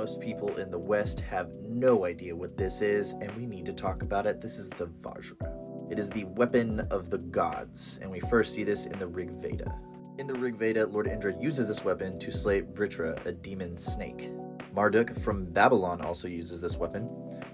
Most people in the West have no idea what this is, and we need to talk about it. This is the Vajra. It is the weapon of the gods, and we first see this in the Rig Veda. In the Rig Veda, Lord Indra uses this weapon to slay Vajra, a demon snake. Marduk from Babylon also uses this weapon.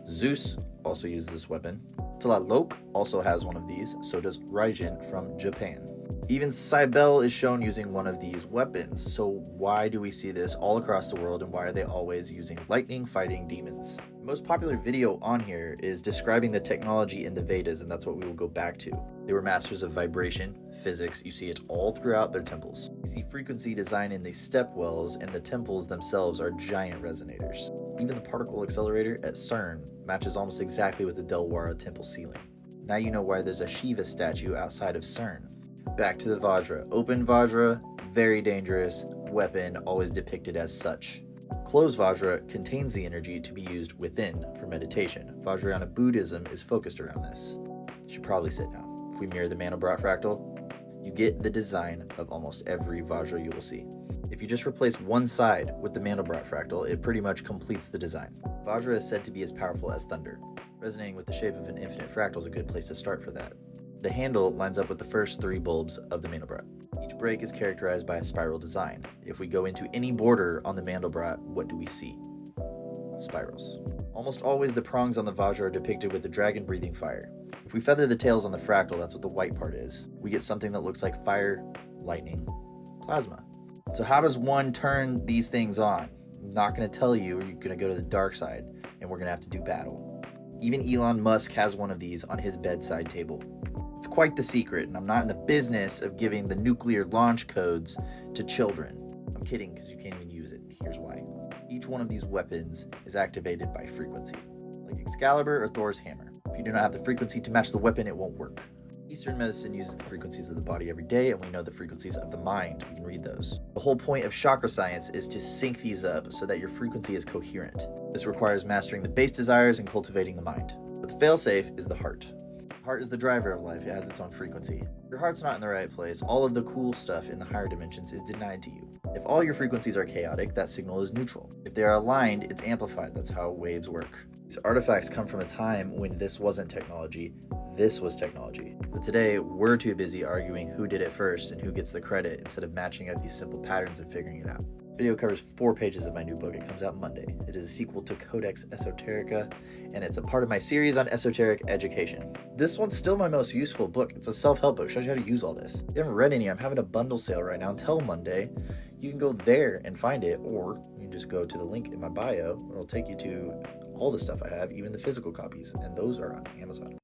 Zeus also uses this weapon. Tlaloc also has one of these, so does Raijin from Japan. Even Cybele is shown using one of these weapons, so why do we see this all across the world, and why are they always using lightning fighting demons? The most popular video on here is describing the technology in the Vedas, and that's what we will go back to. They were masters of vibration, physics. You see it all throughout their temples. You see frequency design in these stepwells, and the temples themselves are giant resonators. Even the particle accelerator at CERN matches almost exactly with the Delwara temple ceiling. Now you know why there's a Shiva statue outside of CERN. Back to the Vajra. Open Vajra, very dangerous weapon, always depicted as such. Closed Vajra contains the energy to be used within for meditation. Vajrayana Buddhism is focused around this. You should probably sit now. If we mirror the Mandelbrot fractal, you get the design of almost every Vajra you will see. If you just replace one side with the Mandelbrot fractal, it pretty much completes the design. Vajra is said to be as powerful as thunder. Resonating with the shape of an infinite fractal is a good place to start for that. The handle lines up with the first 3 bulbs of the Mandelbrot. Each break is characterized by a spiral design. If we go into any border on the Mandelbrot, what do we see? Spirals. Almost always the prongs on the Vajra are depicted with the dragon breathing fire. If we feather the tails on the fractal, that's what the white part is. We get something that looks like fire, lightning, plasma. So how does one turn these things on? I'm not going to tell you, or you're going to go to the dark side, and we're going to have to do battle. Even Elon Musk has one of these on his bedside table. It's quite the secret, and I'm not in the business of giving the nuclear launch codes to children. I'm kidding, because you can't even use it. Here's why. Each one of these weapons is activated by frequency, like Excalibur or Thor's hammer. If you do not have the frequency to match the weapon, it won't work. Eastern medicine uses the frequencies of the body every day, and we know the frequencies of the mind. We can read those. The whole point of chakra science is to sync these up so that your frequency is coherent. This requires mastering the base desires and cultivating the mind. But the failsafe is the heart. Heart is the driver of life. It has its own frequency. If your heart's not in the right place, all of the cool stuff in the higher dimensions is denied to you. If all your frequencies are chaotic, that signal is neutral. If they are aligned, it's amplified. That's how waves work. These artifacts come from a time when this wasn't technology, this was technology. But today, we're too busy arguing who did it first and who gets the credit instead of matching up these simple patterns and figuring it out. This video covers 4 pages of my new book. It comes out Monday. It is a sequel to Codex Esoterica, and it's a part of my series on esoteric education. This one's still my most useful book. It's a self-help book. It shows you how to use all this. If you haven't read any, I'm having a bundle sale right now until Monday. You can go there and find it, or you can just go to the link in my bio. It'll take you to all the stuff I have, even the physical copies, and those are on Amazon.